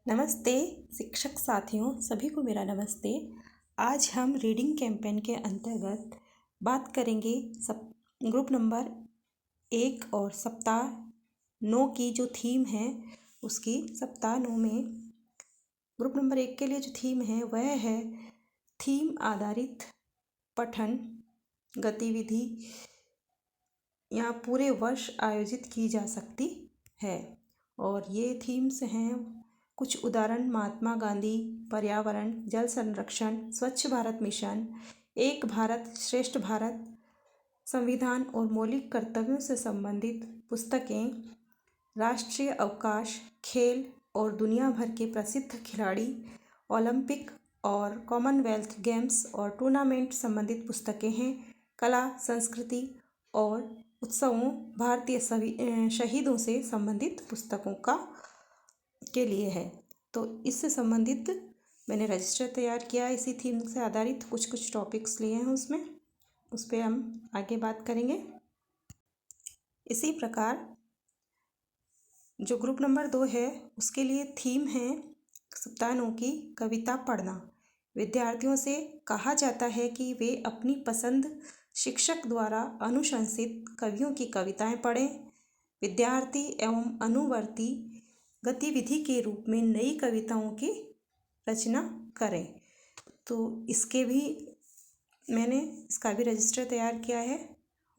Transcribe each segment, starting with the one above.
नमस्ते शिक्षक साथियों, सभी को मेरा नमस्ते। आज हम रीडिंग कैंपेन के अंतर्गत बात करेंगे ग्रुप नंबर 1 और सप्ताह 9 की जो थीम है उसकी। सप्ताह 9 में ग्रुप नंबर 1 के लिए जो थीम है वह है थीम आधारित पठन गतिविधि यहाँ पूरे वर्ष आयोजित की जा सकती है। और ये थीम्स हैं कुछ उदाहरण: महात्मा गांधी, पर्यावरण, जल संरक्षण, स्वच्छ भारत मिशन, एक भारत श्रेष्ठ भारत, संविधान और मौलिक कर्तव्यों से संबंधित पुस्तकें, राष्ट्रीय अवकाश, खेल और दुनिया भर के प्रसिद्ध खिलाड़ी, ओलंपिक और कॉमनवेल्थ गेम्स और टूर्नामेंट संबंधित पुस्तकें हैं, कला, संस्कृति और उत्सवों, भारतीय शहीदों से संबंधित पुस्तकों के लिए है। तो इससे संबंधित मैंने रजिस्टर तैयार किया। इसी थीम से आधारित कुछ टॉपिक्स लिए हैं उसमें, उस पर हम आगे बात करेंगे। इसी प्रकार जो ग्रुप नंबर 2 है उसके लिए थीम है सप्ताह 9 की कविता पढ़ना। विद्यार्थियों से कहा जाता है कि वे अपनी पसंद शिक्षक द्वारा अनुशंसित कवियों की कविताएं पढ़ें। विद्यार्थी एवं अनुवर्ती गतिविधि के रूप में नई कविताओं की रचना करें। तो मैंने इसका भी रजिस्टर तैयार किया है,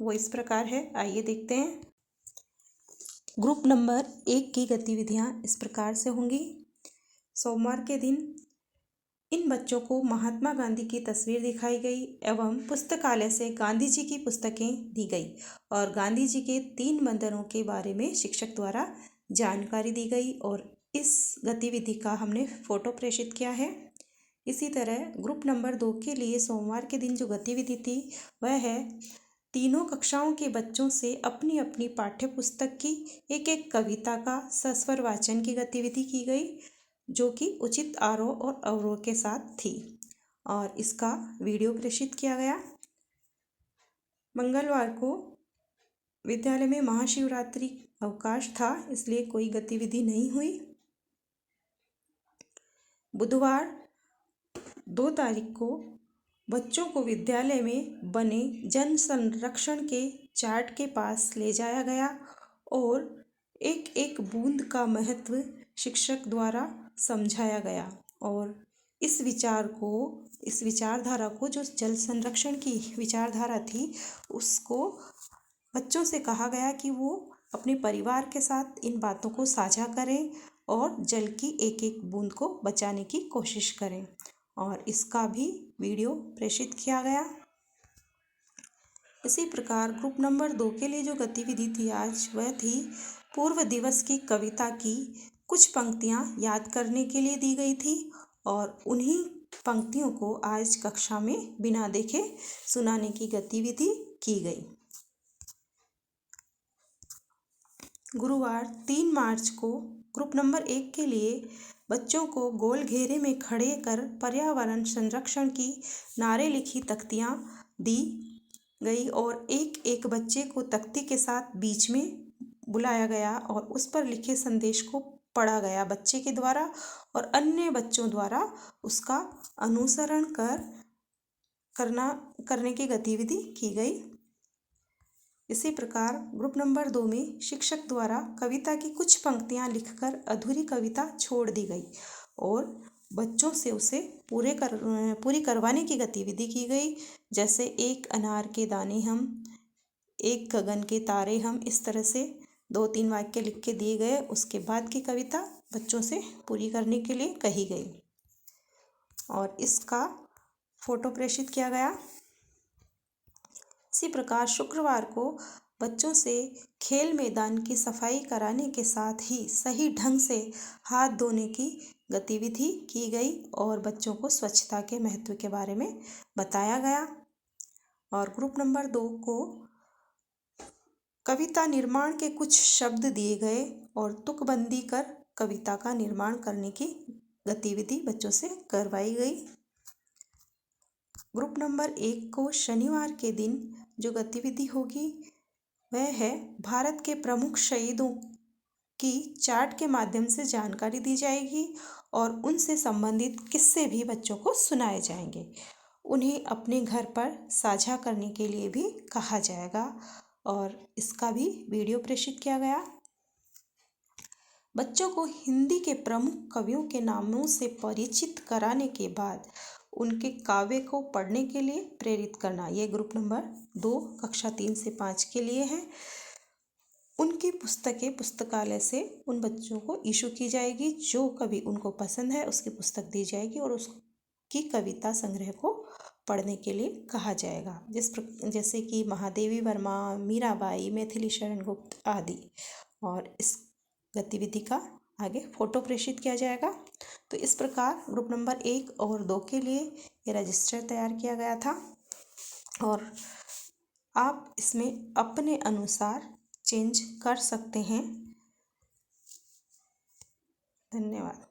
वो इस प्रकार है। आइए देखते हैं। ग्रुप नंबर 1 की गतिविधियां इस प्रकार से होंगी। सोमवार के दिन इन बच्चों को महात्मा गांधी की तस्वीर दिखाई गई एवं पुस्तकालय से गांधी जी की पुस्तकें दी गई और गांधी जी के 3 बंदरों के बारे में शिक्षक द्वारा जानकारी दी गई और इस गतिविधि का हमने फोटो प्रेषित किया है। इसी तरह ग्रुप नंबर 2 के लिए सोमवार के दिन जो गतिविधि थी वह है तीनों कक्षाओं के बच्चों से अपनी अपनी पाठ्य पुस्तक की एक कविता का सस्वर वाचन की गतिविधि की गई, जो कि उचित आरोह और अवरोह के साथ थी और इसका वीडियो प्रेषित किया गया। मंगलवार को विद्यालय में महाशिवरात्रि अवकाश था, इसलिए कोई गतिविधि नहीं हुई। बुधवार 2 तारीख को बच्चों को विद्यालय में बने जन संरक्षण के चार्ट के पास ले जाया गया और एक बूंद का महत्व शिक्षक द्वारा समझाया गया और इस विचारधारा को जो जल संरक्षण की विचारधारा थी उसको बच्चों से कहा गया कि वो अपने परिवार के साथ इन बातों को साझा करें और जल की एक बूंद को बचाने की कोशिश करें और इसका भी वीडियो प्रेषित किया गया। इसी प्रकार ग्रुप नंबर 2 के लिए जो गतिविधि थी आज वह थी पूर्व दिवस की कविता की कुछ पंक्तियां याद करने के लिए दी गई थी और उन्हीं पंक्तियों को आज कक्षा में बिना देखे सुनाने की गतिविधि की गई। गुरुवार 3 मार्च को ग्रुप नंबर 1 के लिए बच्चों को गोल घेरे में खड़े कर पर्यावरण संरक्षण की नारे लिखी तख्तियां दी गई और एक बच्चे को तख्ती के साथ बीच में बुलाया गया और उस पर लिखे संदेश को पढ़ा गया बच्चे के द्वारा और अन्य बच्चों द्वारा उसका अनुसरण करने की गतिविधि की गई। इसी प्रकार ग्रुप नंबर 2 में शिक्षक द्वारा कविता की कुछ पंक्तियां लिखकर अधूरी कविता छोड़ दी गई और बच्चों से उसे पूरी करवाने की गतिविधि की गई, जैसे एक अनार के दाने हम, एक गगन के तारे हम। इस तरह से 2-3 वाक्य लिख के दिए गए। उसके बाद की कविता बच्चों से पूरी करने के लिए कही गई और इसका फोटो प्रेषित किया गया। इसी प्रकार शुक्रवार को बच्चों से खेल मैदान की सफाई कराने के साथ ही सही ढंग से हाथ धोने की गतिविधि की गई और बच्चों को स्वच्छता के महत्व के बारे में बताया गया। और ग्रुप नंबर 2 को कविता निर्माण के कुछ शब्द दिए गए और तुकबंदी कर कविता का निर्माण करने की गतिविधि बच्चों से करवाई गई। ग्रुप नंबर 1 को शनिवार के दिन जो गतिविधि होगी वह है भारत के प्रमुख शहीदों की चार्ट के माध्यम से जानकारी दी जाएगी और उनसे संबंधित किस्से भी बच्चों को सुनाए जाएंगे। उन्हें अपने घर पर साझा करने के लिए भी कहा जाएगा और इसका भी वीडियो प्रेषित किया गया। बच्चों को हिंदी के प्रमुख कवियों के नामों से परिचित कराने के बाद उनके काव्य को पढ़ने के लिए प्रेरित करना, ये ग्रुप नंबर 2 कक्षा 3 से 5 के लिए है। उनकी पुस्तकें पुस्तकालय से उन बच्चों को इशू की जाएगी, जो कवि उनको पसंद है उसकी पुस्तक दी जाएगी और उसकी कविता संग्रह को पढ़ने के लिए कहा जाएगा, जैसे कि महादेवी वर्मा, मीराबाई, मैथिली शरण गुप्त आदि। और इस गतिविधि का आगे फोटो प्रेषित किया जाएगा। तो इस प्रकार ग्रुप नंबर 1 और 2 के लिए ये रजिस्टर तैयार किया गया था और आप इसमें अपने अनुसार चेंज कर सकते हैं। धन्यवाद।